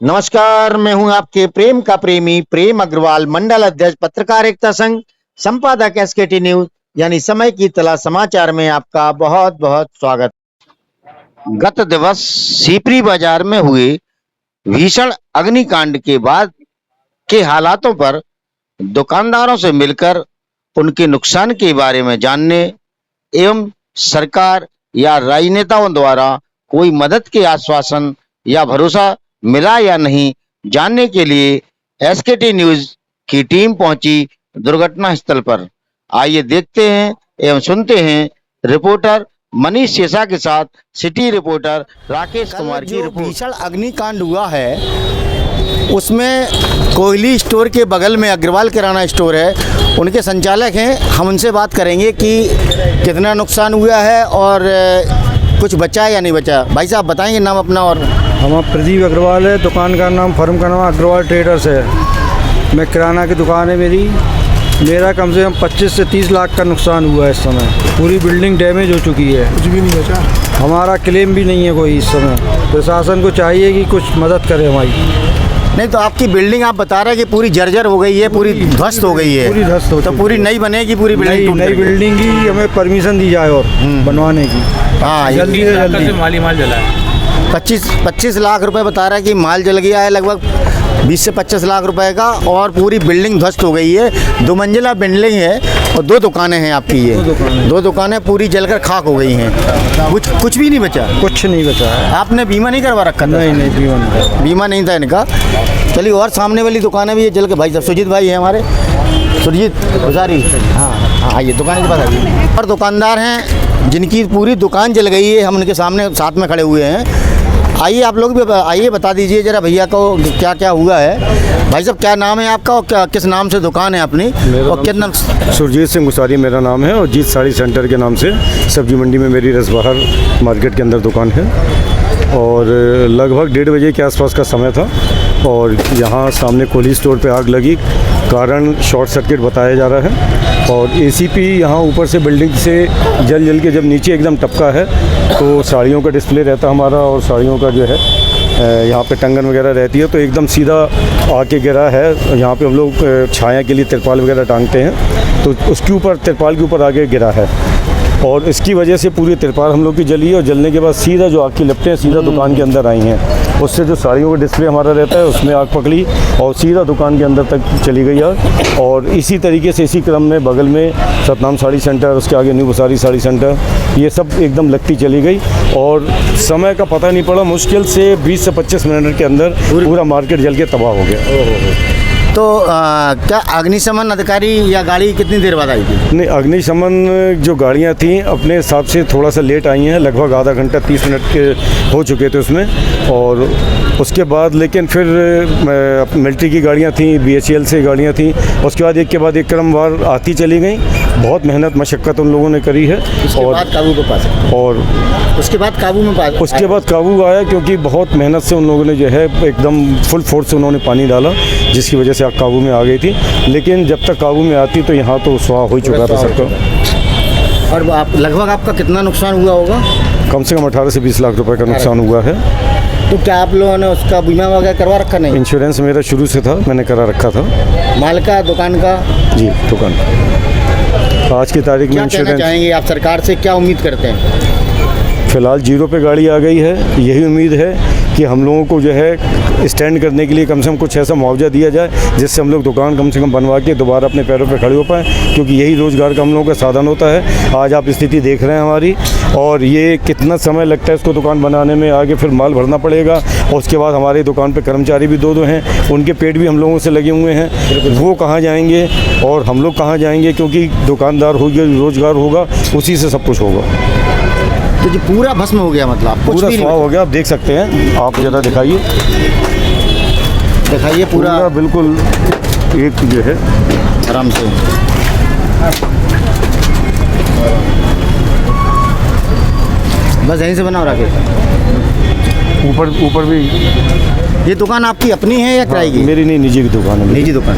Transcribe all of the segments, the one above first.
नमस्कार, मैं हूं आपके प्रेम का प्रेमी प्रेम अग्रवाल, मंडल अध्यक्ष पत्रकार एकता संघ, संपादक एसकेटी न्यूज यानी समय की तलाश समाचार में आपका बहुत बहुत स्वागत। गत दिवस सीपरी बाजार में हुए भीषण अग्निकांड के बाद के हालातों पर दुकानदारों से मिलकर उनके नुकसान के बारे में जानने एवं सरकार या राजनेताओं द्वारा कोई मदद के आश्वासन या भरोसा मिला या नहीं, जानने के लिए एसकेटी न्यूज की टीम पहुंची दुर्घटना स्थल पर। आइए देखते हैं एवं सुनते हैं रिपोर्टर मनीष शेषा के साथ सिटी रिपोर्टर राकेश कुमार की रिपोर्ट। भीषण अग्निकांड हुआ है उसमें कोहली स्टोर के बगल में अग्रवाल किराना स्टोर है, उनके संचालक हैं। हम उनसे बात करेंगे कि कितना नुकसान हुआ है और कुछ बचा है या नहीं बचा। भाई साहब बताएंगे नाम अपना। और हम प्रदीप अग्रवाल है, दुकान का नाम फर्म का नाम अग्रवाल ट्रेडर्स है। मैं किराना की दुकान है मेरा कम से कम 25 से 30 लाख का नुकसान हुआ है। इस समय पूरी बिल्डिंग डैमेज हो चुकी है, कुछ भी नहीं बचा। हमारा क्लेम भी नहीं है कोई इस समय। प्रशासन को चाहिए कि कुछ मदद करे हमारी। नहीं तो आपकी बिल्डिंग आप बता रहे हैं कि पूरी जर्जर हो गई है, पूरी ध्वस्त हो गई है। पूरी ध्वस्त हो, तो पूरी नई बनेगी पूरी बिल्डिंग। नई बिल्डिंग की हमें परमिशन दी जाए और बनवाने की। हाँ, जल्दी से जल्दी। माल जला है। 25 लाख रुपए बता रहा है कि माल जल गया है, लगभग 20 से 25 लाख रुपए का। और पूरी बिल्डिंग ध्वस्त हो गई है। 2 मंजिला बिल्डिंग है और 2 दुकानें हैं आपकी। ये 2 दुकानें पूरी जलकर खाक हो गई हैं। कुछ भी नहीं बचा। कुछ नहीं बचा है। आपने बीमा नहीं करवा रखा था? नहीं, बीमा नहीं था इनका। चलिए, और सामने वाली दुकानें भी ये जल के, भाई साहब सुजीत भाई हैं हमारे, सुरजीत गुजारी। हाँ, आइए दुकान के पास आइए। और दुकानदार हैं जिनकी पूरी दुकान जल गई है, हम उनके सामने साथ में खड़े हुए हैं। आइए आप लोग भी आइए, बता दीजिए जरा भैया को क्या क्या हुआ है। भाई साहब क्या नाम है आपका और क्या किस नाम से दुकान है अपनी? और कितना? सुरजीत सिंह गुसारी मेरा नाम है और जीत साड़ी सेंटर के नाम से सब्जी मंडी में मेरी रसबहार मार्केट के अंदर दुकान है। और लगभग 1:30 बजे के आसपास का समय था और यहाँ सामने कोहली स्टोर पे आग लगी। कारण शॉर्ट सर्किट बताया जा रहा है। और एसीपी यहाँ ऊपर से बिल्डिंग से जल के जब नीचे एकदम टपका है तो साड़ियों का डिस्प्ले रहता हमारा और साड़ियों का जो है यहाँ पे टंगन वगैरह रहती है, तो एकदम सीधा आके गिरा है। यहाँ पे हम लोग छाया के लिए तिरपाल वगैरह टांगते हैं, तो उसके ऊपर तिरपाल के ऊपर आके गिरा है और इसकी वजह से पूरी तिरपाल हम लोग की जली है। और जलने के बाद सीधा जो आग की लपटें सीधा दुकान के अंदर आई हैं, उससे जो साड़ियों का डिस्प्ले हमारा रहता है उसमें आग पकड़ी और सीधा दुकान के अंदर तक चली गई आग। और इसी तरीके से इसी क्रम में बगल में सतनाम साड़ी सेंटर, उसके आगे न्यू बसारी साड़ी सेंटर, ये सब एकदम लगती चली गई और समय का पता नहीं पड़ा। मुश्किल से 20 से 25 मिनट के अंदर पूरा मार्केट जल के तबाह हो गया। तो क्या अग्निशमन अधिकारी या गाड़ी कितनी देर बाद आई थी? नहीं, अग्निशमन जो गाड़ियाँ थी अपने हिसाब से थोड़ा सा लेट आई हैं, लगभग आधा घंटा 30 मिनट के हो चुके थे उसमें। और उसके बाद लेकिन फिर मिलिट्री की गाड़ियाँ थी, BHEL से गाड़ियाँ थी, उसके बाद एक के बाद एक क्रमवार आती चली गई। बहुत मेहनत मशक्क़त उन लोगों ने करी है। और काबू पे पास और उसके बाद काबू में पास उसके बाद काबू आया, क्योंकि बहुत मेहनत से उन लोगों ने जो है एकदम फुल फोर्स से उन्होंने पानी डाला, जिसकी वजह से आग काबू में आ गई थी। लेकिन जब तक काबू में आती तो यहाँ तो स्वाह हो चुका था सबका। और आप लगभग आपका कितना नुकसान हुआ होगा? कम से कम 18 से 20 लाख रुपए का नुकसान हुआ है। तो क्या आप लोगों ने उसका बीमा वगैरह करवा रखा? नहीं, इंश्योरेंस मेरा शुरू से था, मैंने करा रखा था। माल का, दुकान का? जी, दुकान। आज की तारीख में इंश्योरेंस चाहेंगे आप सरकार से, क्या उम्मीद करते हैं? फ़िलहाल 0 पे गाड़ी आ गई है। यही उम्मीद है कि हम लोगों को जो है स्टैंड करने के लिए कम से कम कुछ ऐसा मुआवजा दिया जाए जिससे हम लोग दुकान कम से कम बनवा के दोबारा अपने पैरों पे खड़े हो पाएँ, क्योंकि यही रोज़गार का हम लोगों का साधन होता है। आज आप स्थिति देख रहे हैं हमारी, और ये कितना समय लगता है इसको दुकान बनाने में। आगे फिर माल भरना पड़ेगा और उसके बाद हमारी दुकान पे कर्मचारी भी 2 हैं, उनके पेट भी हम लोगों से लगे हुए हैं। वो कहाँ जाएंगे और हम लोग कहाँ जाएंगे, क्योंकि दुकानदार होगा, रोज़गार होगा, उसी से सब कुछ होगा। तो जी पूरा भस्म हो गया, मतलब पूरा स्वाह हो गया। आप देख सकते हैं, आप ज़रा दिखाइए पूरा बिल्कुल एक जो है आराम से। बस यहीं से बना रहा है। ऊपर भी। ये दुकान आपकी अपनी है या किराए की? मेरी नहीं, निजी की दुकान है। निजी दुकान।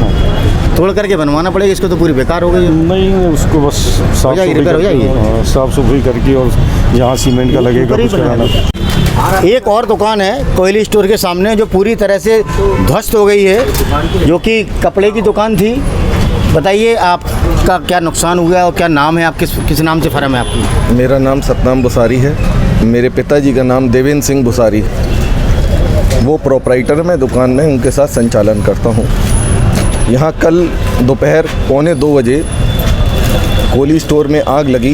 तोड़ करके बनवाना पड़ेगा, इसको तो पूरी बेकार हो गई है। नहीं, उसको बस साफ जाएगी, रिपेयर हो जाएगी। साफ सफाई करके और जहाँ सीमेंट का लगेगा कुछ कराना। एक और दुकान है कोयली स्टोर के सामने जो पूरी तरह से ध्वस्त हो गई है, जो कि कपड़े की दुकान थी। बताइए आपका क्या नुकसान हुआ और क्या नाम है, आप किस नाम से फर्म है आपकी? मेरा नाम सतनाम बुसारी है। मेरे पिताजी का नाम देवेंद्र सिंह बुसारी, वो प्रोपराइटर में दुकान में उनके साथ संचालन करता हूँ। यहाँ कल दोपहर 1:45 बजे कोयली स्टोर में आग लगी।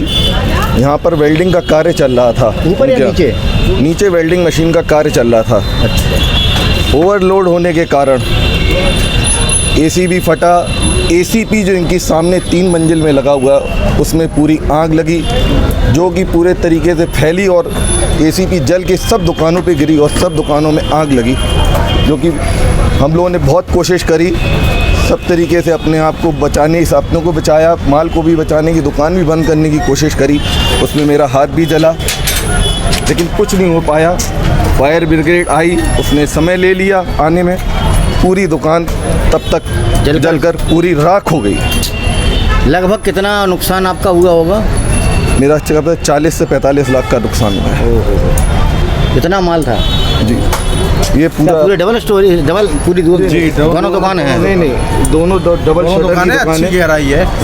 यहाँ पर वेल्डिंग का कार्य चल रहा था। ऊपर या नीचे? नीचे वेल्डिंग मशीन का कार्य चल रहा था। अच्छा। ओवरलोड होने के कारण एसी भी फटा। एसीपी जो इनकी सामने 3 मंजिल में लगा हुआ उसमें पूरी आग लगी, जो कि पूरे तरीके से फैली और एसीपी जल के सब दुकानों पे गिरी और सब दुकानों में आग लगी, जो कि हम लोगों ने बहुत कोशिश करी सब तरीके से अपने आप को बचाने, अपनों को बचाया, माल को भी बचाने की, दुकान भी बंद करने की कोशिश करी। उसमें मेरा हाथ भी जला, लेकिन कुछ नहीं हो पाया। फायर ब्रिगेड आई, उसने समय ले लिया आने में। पूरी दुकान तब तक जलकर पूरी राख हो गई। लगभग कितना नुकसान आपका हुआ होगा? मेरा 40 से 45 लाख का नुकसान हुआ है। कितना माल था जी? ये पूरे डबल स्टोरी, डबल पूरी दोनों दुकान है? नहीं, दोनों डबल दुकान है।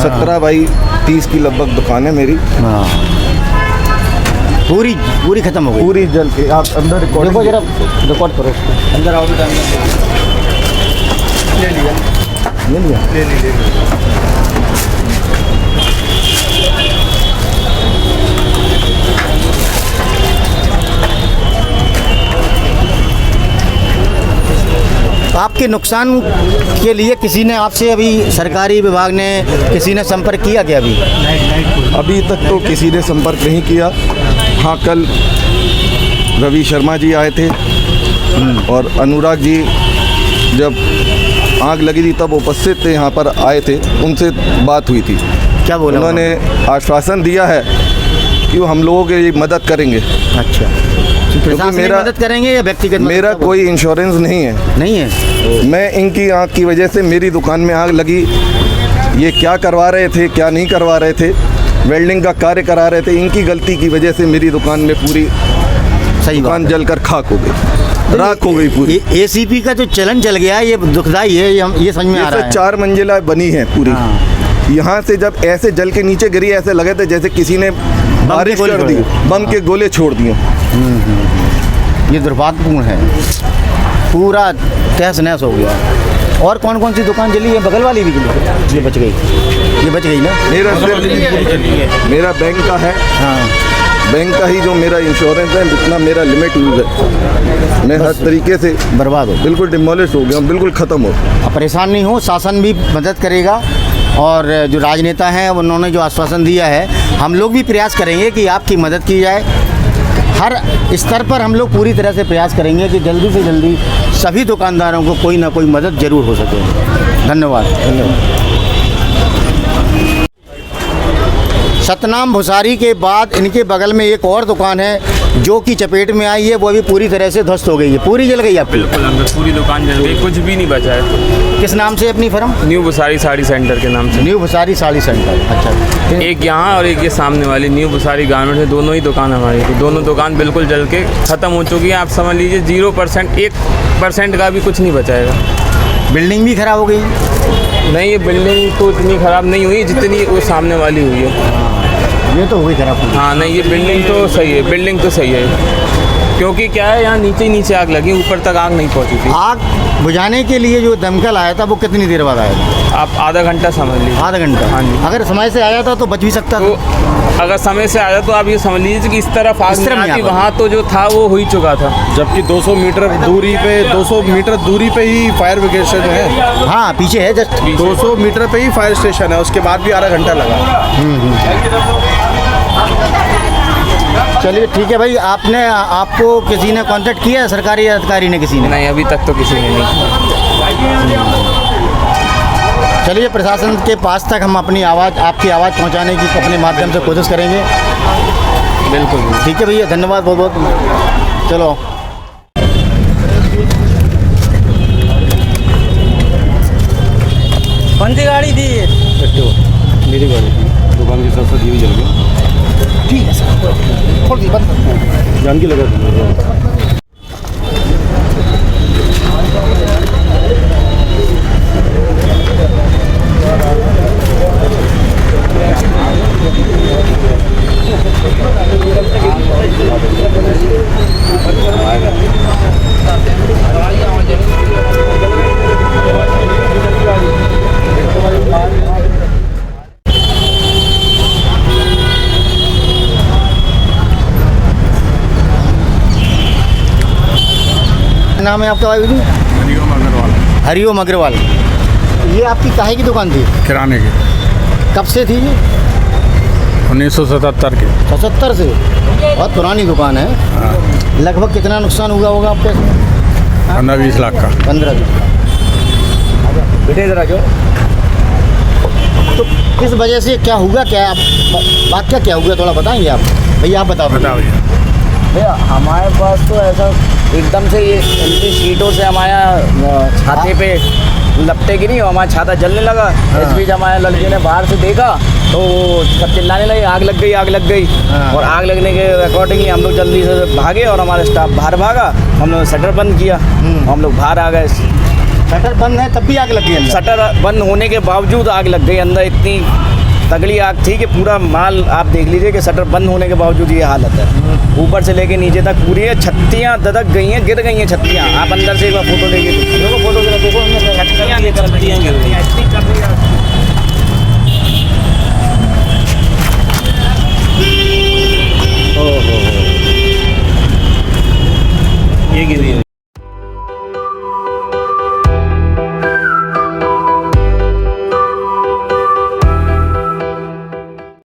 17 बाई 30 की लगभग दुकान है मेरी। हाँ, पूरी खत्म हो गई, पूरी जल के। आप अंदर देखो जरा, रिकॉर्ड करो। अंदर आओ बेटा, ले लिया। आपके नुकसान के लिए किसी ने आपसे, अभी सरकारी विभाग ने किसी ने संपर्क किया क्या? अभी तक तो किसी ने संपर्क नहीं किया। हाँ, कल रवि शर्मा जी आए थे और अनुराग जी जब आग लगी थी तब उपस्थित थे, यहाँ पर आए थे, उनसे बात हुई थी। क्या बोला उन्होंने? आश्वासन दिया है कि वो हम लोगों की मदद करेंगे। अच्छा, प्रशासन मेरा मदद करेंगे या व्यक्तिगत? मेरा कोई इंश्योरेंस नहीं है। नहीं है? मैं इनकी आग की वजह से, मेरी दुकान में आग लगी, ये क्या करवा रहे थे क्या नहीं करवा रहे थे, वेल्डिंग का कार्य करा रहे थे, इनकी गलती की वजह से मेरी दुकान में पूरी सही दुकान जलकर खाक हो गई, राख हो गई पूरी। एसीपी का जो चलन चल गया ये दुखदाई है, ये समझ में आ रहा है। 4 मंजिला बनी है पूरी। यहाँ से जब ऐसे जल के नीचे गिरी, ऐसे लगे थे जैसे किसी ने बारिश कर दी, बम के गोले छोड़ दिए। ये दुर्भाग्यपूर्ण है, पूरा तहस नहस हो गया। और कौन कौन सी दुकान जली है? बगल वाली भी जली? ये बच गई ना? मेरा बैंक का है। हाँ, बैंक का ही जो मेरा इंश्योरेंस है, जितना मेरा लिमिट यूज है, मैं हर तरीके से बर्बाद हो, बिल्कुल डिमोलिश हो गया, बिल्कुल ख़त्म हो। अब परेशान नहीं हो, शासन भी मदद करेगा और जो राजनेता हैं उन्होंने जो आश्वासन दिया है, हम लोग भी प्रयास करेंगे कि आपकी मदद की जाए। हर स्तर पर हम लोग पूरी तरह से प्रयास करेंगे कि जल्दी से जल्दी सभी दुकानदारों को कोई ना कोई मदद ज़रूर हो सके। धन्यवाद। सतनाम भुसारी के बाद इनके बगल में एक और दुकान है जो कि चपेट में आई है, वो अभी पूरी तरह से ध्वस्त हो गई है, पूरी जल गई आपकी? बिल्कुल, अंदर पूरी दुकान जल गई, कुछ भी नहीं बचा है। किस नाम से अपनी firm? New Bhusari sari centre के नाम से। New Bhusari sari centre. अच्छा, एक यहाँ और एक ये सामने वाली न्यू भुसारी गारमेंट है, दोनों ही दुकान हमारी थी। दोनों दुकान बिल्कुल जल के ख़त्म हो चुकी है। आप समझ लीजिए 0%, 1% का भी कुछ नहीं बचाएगा। बिल्डिंग भी खराब हो गई? नहीं, ये बिल्डिंग तो इतनी ख़राब नहीं हुई जितनी वो सामने वाली हुई है। ये तो हुई खराब। हाँ, नहीं, ये बिल्डिंग तो सही है, बिल्डिंग तो सही है, क्योंकि क्या है, यहाँ नीचे नीचे आग लगी, ऊपर तक आग नहीं पहुँची थी। आग बुझाने के लिए जो दमकल आया था वो कितनी देर बाद आया था? आप आधा घंटा समझ लीजिए। आधा घंटा? हाँ जी। अगर समय से आया था तो बच भी सकता तो था। अगर समय से आया तो आप ये समझ लीजिए कि इस तरफ आग नहीं आती, वहाँ तो जो था वो हो ही चुका था। जबकि 200 मीटर दूरी पे ही फायर ब्रिगेड स्टेशन है। हाँ, पीछे है जस्ट 200 मीटर पे ही फायर स्टेशन है, उसके बाद भी आधा घंटा लगा। चलिए ठीक है भाई, आपको किसी ने कांटेक्ट किया, सरकारी अधिकारी ने, किसी ने? नहीं, अभी तक तो किसी ने नहीं। चलिए, प्रशासन के पास तक हम अपनी आवाज़, आपकी आवाज़ पहुंचाने की अपने माध्यम से कोशिश करेंगे। बिल्कुल ठीक है भैया, धन्यवाद बहुत बहुत। चलो, कौन सी गाड़ी थी ये? एक्टिवा मेरी गाड़ी थी, दुकान के साथ साथ ये भी जल गया। ठीक है सर, खोल दी, बंद कर। जान की लगा दी। नाम है आपका भाई जी? हरिओम अग्रवाल। ये आपकी काहे की दुकान थी? किराने की, कब से थी ये? 1977 की। 77 से? बहुत पुरानी दुकान है। लगभग कितना नुकसान हुआ होगा आपके? 15-20 लाख का। 15-20 लाख। बेटे जरा क्यों? तो किस वजह से क्या हुआ, क्या बात क्या हुआ, थोड़ा बताएंगे आप? भैया आप बताओ। भैया हमारे पास तो ऐसा एकदम से ये इनकी शीटों से हमारा छाते पे लपटे गिरी और हमारा छाता जलने लगा। इस बीच हमारे लड़के ने बाहर से देखा तो वो सब चिल्लाने लगे, आग लग गई, आग लग गई। और आग लगने के अकॉर्डिंगली हम लोग जल्दी से भागे और हमारा स्टाफ बाहर भागा। हम लोग शटर बंद किया, हम लोग बाहर आ गए। शटर बंद है तब भी आग लग गई? शटर बंद होने के बावजूद आग लग गई। अंदर इतनी तगड़ी आग थी कि पूरा माल आप देख लीजिए कि शटर बंद होने के बावजूद ये हालत है। ऊपर से लेके नीचे तक पूरी है, छत्तियाँ ददक गई हैं, गिर गई हैं छत्तियाँ। आप अंदर से एक बार फोटो लेके देखो, छत्तियाँ गिर गई हैं।